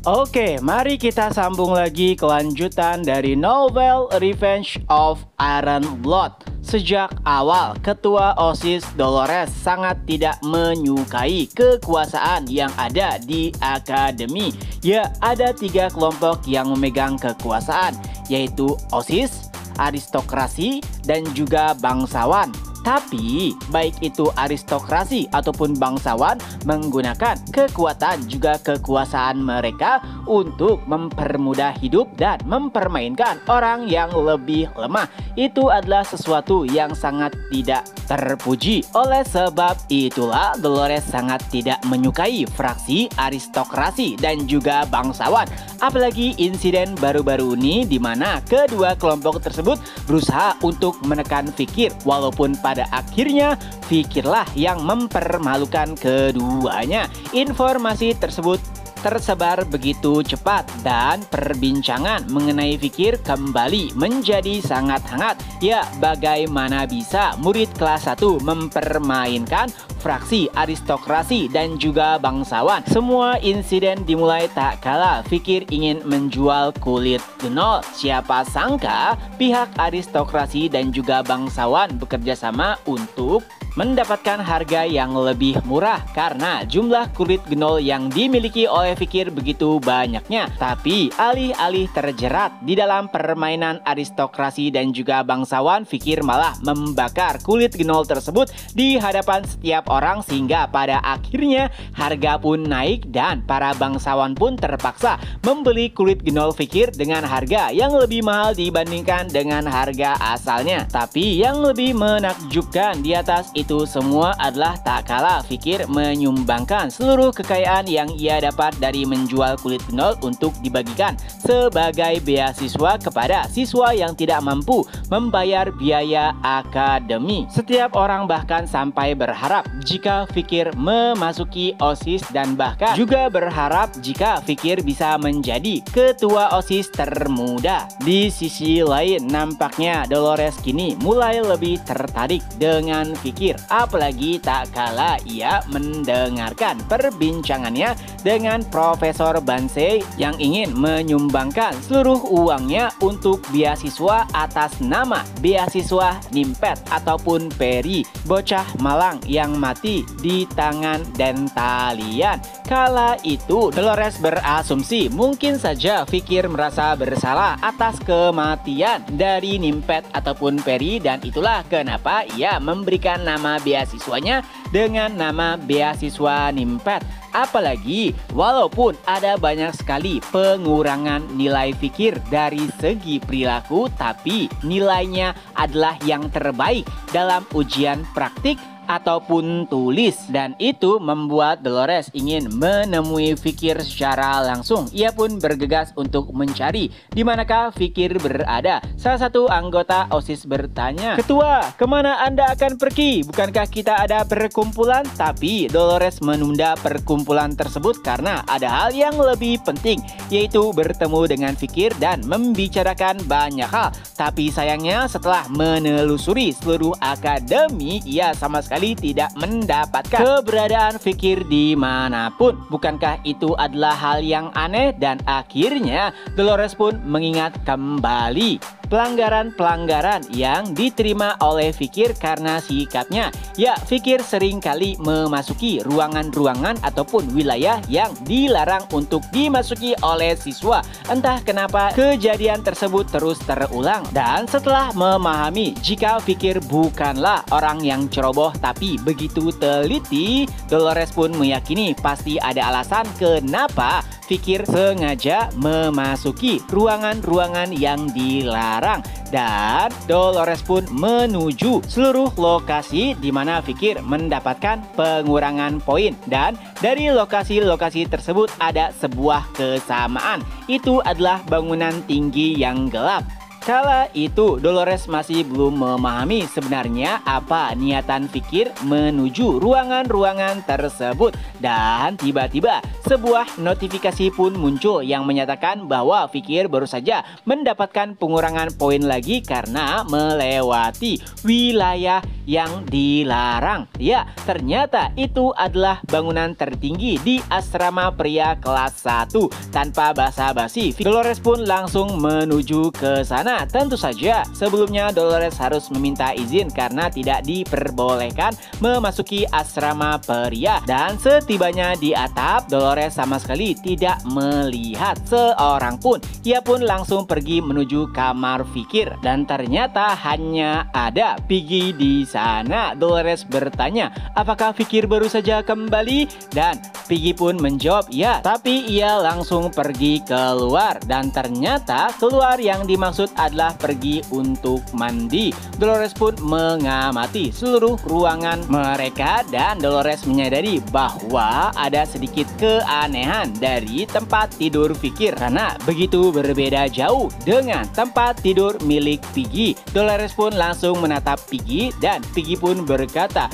Oke, mari kita sambung lagi kelanjutan dari novel Revenge of Iron Blood. Sejak awal, Ketua OSIS Dolores sangat tidak menyukai kekuasaan yang ada di akademi. Ya, ada 3 kelompok yang memegang kekuasaan, yaitu OSIS, aristokrasi, dan juga bangsawan. Tapi, baik itu aristokrasi ataupun bangsawan menggunakan kekuatan juga kekuasaan mereka untuk mempermudah hidup dan mempermainkan orang yang lebih lemah. Itu adalah sesuatu yang sangat tidak terpuji. Oleh sebab itulah Dolores sangat tidak menyukai fraksi aristokrasi dan juga bangsawan. Apalagi insiden baru-baru ini di mana kedua kelompok tersebut berusaha untuk menekan Fikir, walaupun pada akhirnya Fikirlah yang mempermalukan keduanya. Informasi tersebut tersebar begitu cepat dan perbincangan mengenai Fikir kembali menjadi sangat hangat. Ya, bagaimana bisa murid kelas 1 mempermainkan fraksi aristokrasi dan juga bangsawan? Semua insiden dimulai tak kala Fikir ingin menjual kulit genol. Siapa sangka pihak aristokrasi dan juga bangsawan bekerja sama untuk mendapatkan harga yang lebih murah karena jumlah kulit genol yang dimiliki oleh Fikir begitu banyaknya. Tapi alih-alih terjerat di dalam permainan aristokrasi dan juga bangsawan, Fikir malah membakar kulit genol tersebut di hadapan setiap orang sehingga pada akhirnya harga pun naik dan para bangsawan pun terpaksa membeli kulit genol Fikir dengan harga yang lebih mahal dibandingkan dengan harga asalnya. Tapi yang lebih menakjubkan di atas itu semua adalah tak kala Fikir menyumbangkan seluruh kekayaan yang ia dapat dari menjual kulit genol untuk dibagikan sebagai beasiswa kepada siswa yang tidak mampu membayar biaya akademi. Setiap orang bahkan sampai berharap jika Fikir memasuki OSIS dan bahkan juga berharap jika Fikir bisa menjadi ketua OSIS termuda. Di sisi lain, nampaknya Dolores kini mulai lebih tertarik dengan Fikir. Apalagi tak kala ia mendengarkan perbincangannya dengan Profesor Bansei yang ingin menyumbangkan seluruh uangnya untuk beasiswa atas nama beasiswa Nimpet ataupun Peri, bocah malang yang mati di tangan Dentalian. Kala itu Dolores berasumsi mungkin saja Fikir merasa bersalah atas kematian dari Nimpet ataupun Peri, dan itulah kenapa ia memberikan nama beasiswanya dengan nama beasiswa Nimpet. Apalagi walaupun ada banyak sekali pengurangan nilai Fikir dari segi perilaku, tapi nilainya adalah yang terbaik dalam ujian praktik ataupun tulis, dan itu membuat Dolores ingin menemui Fikir secara langsung. Ia pun bergegas untuk mencari di manakah Fikir berada. Salah satu anggota OSIS bertanya, "Ketua, kemana Anda akan pergi? Bukankah kita ada perkumpulan?" Tapi Dolores menunda perkumpulan tersebut karena ada hal yang lebih penting, yaitu bertemu dengan Fikir dan membicarakan banyak hal. Tapi sayangnya setelah menelusuri seluruh akademi, ia sama sekali tidak mendapatkan keberadaan Fikir dimanapun. Bukankah itu adalah hal yang aneh? Dan akhirnya Dolores pun mengingat kembali pelanggaran-pelanggaran yang diterima oleh Fikir karena sikapnya. Ya, Fikir seringkali memasuki ruangan-ruangan ataupun wilayah yang dilarang untuk dimasuki oleh siswa. Entah kenapa kejadian tersebut terus terulang. Dan setelah memahami jika Fikir bukanlah orang yang ceroboh tapi begitu teliti, Dolores pun meyakini pasti ada alasan kenapa Fikir sengaja memasuki ruangan-ruangan yang dilarang. Dan Dolores pun menuju seluruh lokasi di mana Fikir mendapatkan pengurangan poin. Dan dari lokasi-lokasi tersebut ada sebuah kesamaan. Itu adalah bangunan tinggi yang gelap. Kala itu Dolores masih belum memahami sebenarnya apa niatan Fikir menuju ruangan-ruangan tersebut. Dan tiba-tiba sebuah notifikasi pun muncul yang menyatakan bahwa Fikir baru saja mendapatkan pengurangan poin lagi karena melewati wilayah yang dilarang. Ya, ternyata itu adalah bangunan tertinggi di asrama pria kelas 1. Tanpa basa-basi, Dolores pun langsung menuju ke sana. Tentu saja sebelumnya Dolores harus meminta izin karena tidak diperbolehkan memasuki asrama pria. Dan setibanya di atap, Dolores sama sekali tidak melihat seorang pun. Ia pun langsung pergi menuju kamar Fikir dan ternyata hanya ada Piggy di sana. Dolores bertanya, apakah Fikir baru saja kembali? Dan Piggy pun menjawab ya, tapi ia langsung pergi keluar dan ternyata keluar yang dimaksud adalah pergi untuk mandi. Dolores pun mengamati seluruh ruangan mereka dan Dolores menyadari bahwa ada sedikit keanehan dari tempat tidur Fikir karena begitu berbeda jauh dengan tempat tidur milik Piggy. Dolores pun langsung menatap Piggy dan Piggy pun berkata,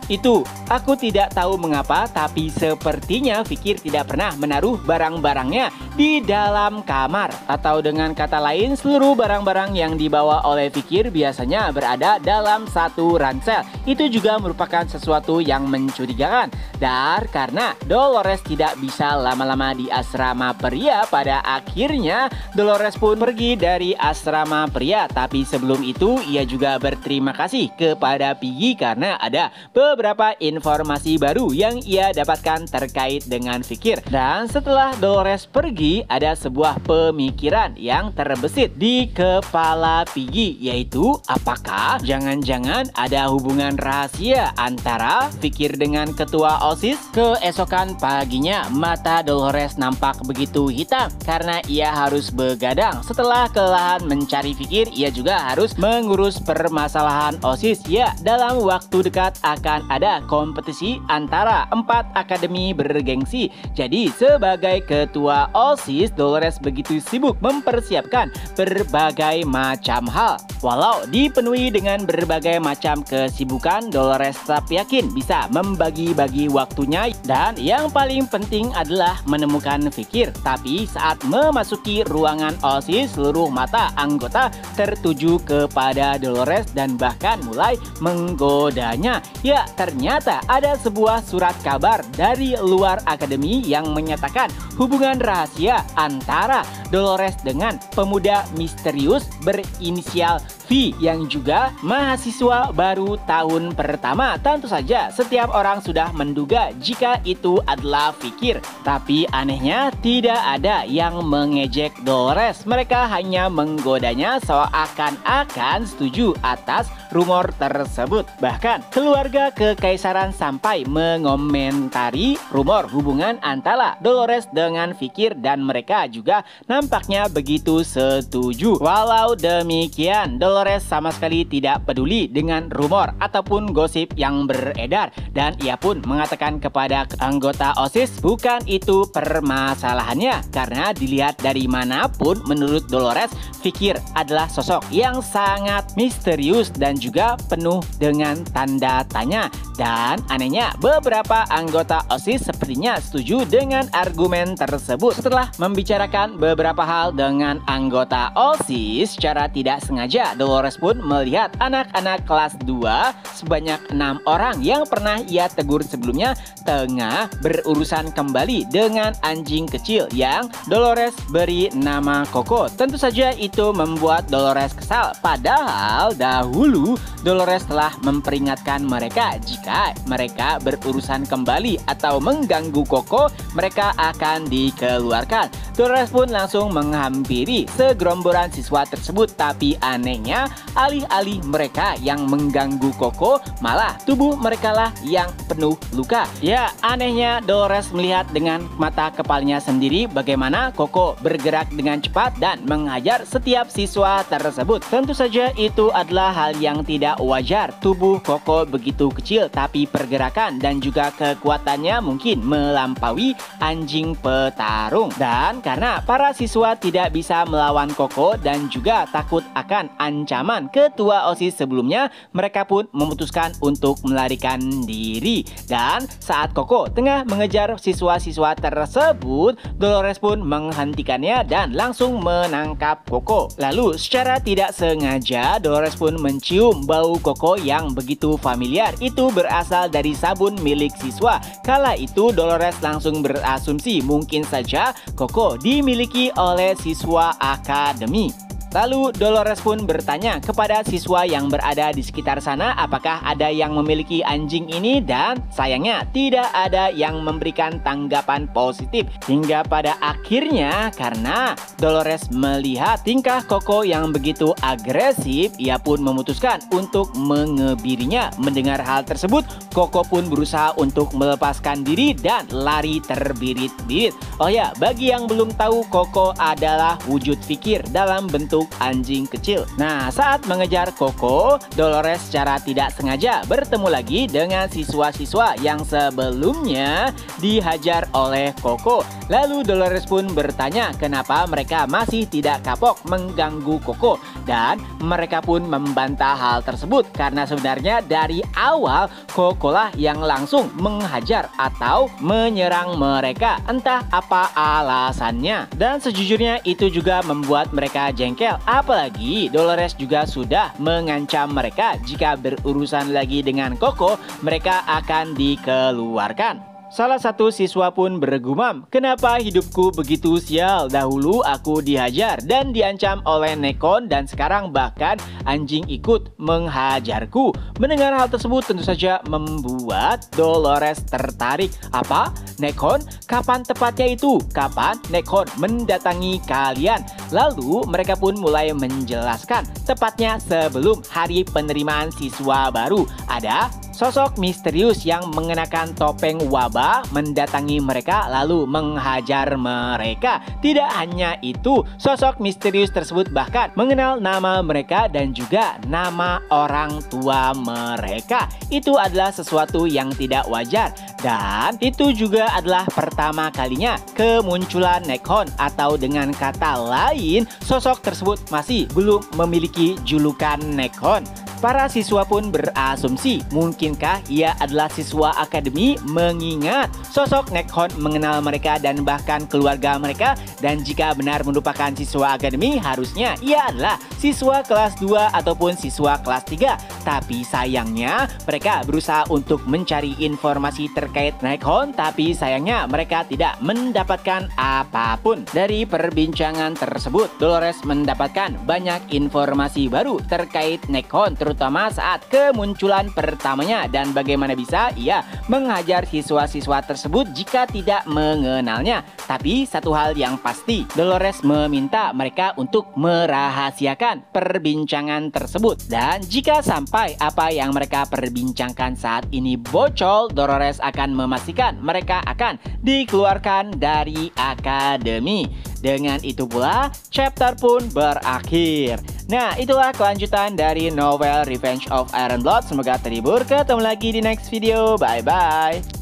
itu aku tidak tahu mengapa tapi sepertinya Fikir tidak pernah menaruh barang-barangnya di dalam kamar. Atau dengan kata lain, seluruh barang-barang yang dibawa oleh Fikir biasanya berada dalam satu ransel. Itu juga merupakan sesuatu yang mencurigakan. Dan karena Dolores tidak bisa lama-lama di asrama pria, pada akhirnya Dolores pun pergi dari asrama pria. Tapi sebelum itu ia juga berterima kasih kepada Piggy karena ada beberapa informasi baru yang ia dapatkan terkait dengan Fikir. Dan setelah Dolores pergi, ada sebuah pemikiran yang terbesit di kepala Piggy, yaitu apakah jangan-jangan ada hubungan rahasia antara Fikir dengan ketua OSIS? Keesokan paginya mata Dolores nampak begitu hitam karena ia harus begadang. Setelah kelelahan mencari Fikir, ia juga harus mengurus permasalahan OSIS. Ya, dalam waktu dekat akan ada kompetisi antara 4 akademi bergengsi. Jadi sebagai ketua OSIS, Dolores begitu sibuk mempersiapkan berbagai macam hal. Walau dipenuhi dengan berbagai macam kesibukan, Dolores tetap yakin bisa membagi-bagi waktunya dan yang paling penting adalah menemukan Fikir. Tapi saat memasuki ruangan OSIS, seluruh mata anggota tertuju kepada Dolores dan bahkan mulai menggodanya. Ya, ternyata ada sebuah surat kabar dari luar akademi yang menyatakan hubungan rahasia antara Dolores dengan pemuda misterius berinisial V yang juga mahasiswa baru tahun pertama. Tentu saja setiap orang sudah menduga jika itu adalah Fikir. Tapi anehnya tidak ada yang mengejek Dolores. Mereka hanya menggodanya seakan-akan setuju atas rumor tersebut. Bahkan keluarga kekaisaran sampai mengomentari rumor hubungan antara Dolores dengan Fikir dan mereka juga nampaknya begitu setuju. Walau demikian, Dolores sama sekali tidak peduli dengan rumor ataupun gosip yang beredar dan ia pun mengatakan kepada anggota OSIS bukan itu permasalahannya karena dilihat dari manapun menurut Dolores, Fikir adalah sosok yang sangat misterius dan juga penuh dengan tanda tanya. Dan anehnya beberapa anggota OSIS sepertinya setuju dengan argumen tersebut. Setelah membicarakan beberapa hal dengan anggota OSIS secara tidak sengaja, Dolores pun melihat anak-anak kelas 2 sebanyak 6 orang yang pernah ia tegur sebelumnya tengah berurusan kembali dengan anjing kecil yang Dolores beri nama Coco. Tentu saja itu membuat Dolores kesal, padahal dahulu Dolores telah memperingatkan mereka jika mereka berurusan kembali atau mengganggu Coco, mereka akan dikeluarkan. Dolores pun langsung menghampiri segerombolan siswa tersebut, tapi anehnya alih-alih mereka yang mengganggu Coco, malah tubuh mereka lah yang penuh luka. Ya, anehnya Dolores melihat dengan mata kepalanya sendiri bagaimana Coco bergerak dengan cepat dan menghajar setiap siswa tersebut. Tentu saja itu adalah hal yang yang tidak wajar. Tubuh Koko begitu kecil, tapi pergerakan dan juga kekuatannya mungkin melampaui anjing petarung. Dan karena para siswa tidak bisa melawan Koko dan juga takut akan ancaman ketua OSIS sebelumnya, mereka pun memutuskan untuk melarikan diri. Dan saat Koko tengah mengejar siswa-siswa tersebut, Dolores pun menghentikannya dan langsung menangkap Koko. Lalu secara tidak sengaja Dolores pun mencium bau Koko yang begitu familiar. Itu berasal dari sabun milik siswa. Kala itu Dolores langsung berasumsi mungkin saja Koko dimiliki oleh siswa akademi. Lalu Dolores pun bertanya kepada siswa yang berada di sekitar sana apakah ada yang memiliki anjing ini, dan sayangnya tidak ada yang memberikan tanggapan positif. Hingga pada akhirnya karena Dolores melihat tingkah Koko yang begitu agresif, ia pun memutuskan untuk mengebirinya. Mendengar hal tersebut, Koko pun berusaha untuk melepaskan diri dan lari terbirit-birit. Oh ya, bagi yang belum tahu, Koko adalah wujud fikir dalam bentuk anjing kecil. Nah, saat mengejar Koko, Dolores secara tidak sengaja bertemu lagi dengan siswa-siswa yang sebelumnya dihajar oleh Koko. Lalu Dolores pun bertanya kenapa mereka masih tidak kapok mengganggu Koko, dan mereka pun membantah hal tersebut karena sebenarnya dari awal Koko lah yang langsung menghajar atau menyerang mereka, entah apa alasannya. Dan sejujurnya itu juga membuat mereka jengkel. Apalagi Dolores juga sudah mengancam mereka jika berurusan lagi dengan Koko, mereka akan dikeluarkan. Salah satu siswa pun bergumam, kenapa hidupku begitu sial? Dahulu aku dihajar dan diancam oleh Nekon, dan sekarang bahkan anjing ikut menghajarku. Mendengar hal tersebut tentu saja membuat Dolores tertarik. Apa? Nekon? Kapan tepatnya itu? Kapan Nekon mendatangi kalian? Lalu mereka pun mulai menjelaskan, tepatnya sebelum hari penerimaan siswa baru. Ada sosok misterius yang mengenakan topeng wabah mendatangi mereka lalu menghajar mereka. Tidak hanya itu, sosok misterius tersebut bahkan mengenal nama mereka dan juga nama orang tua mereka. Itu adalah sesuatu yang tidak wajar, dan itu juga adalah pertama kalinya kemunculan Nekon, atau dengan kata lain, sosok tersebut masih belum memiliki julukan Nekon. Para siswa pun berasumsi mungkinkah ia adalah siswa akademi, mengingat sosok Nekon mengenal mereka dan bahkan keluarga mereka. Dan jika benar merupakan siswa akademi, harusnya ia adalah siswa kelas 2 ataupun siswa kelas 3. Tapi sayangnya mereka berusaha untuk mencari informasi terkait Nekon, tapi sayangnya mereka tidak mendapatkan apapun. Dari perbincangan tersebut, Dolores mendapatkan banyak informasi baru terkait Nekon, terutama saat kemunculan pertamanya dan bagaimana bisa ia menghajar siswa-siswa tersebut jika tidak mengenalnya. Tapi satu hal yang pasti, Dolores meminta mereka untuk merahasiakan perbincangan tersebut, dan jika sampai apa yang mereka perbincangkan saat ini bocor, Dolores akan memastikan mereka akan dikeluarkan dari akademi. Dengan itu pula chapter pun berakhir. Nah, itulah kelanjutan dari novel Revenge of Iron Blood. Semoga terhibur. Ketemu lagi di next video. Bye bye.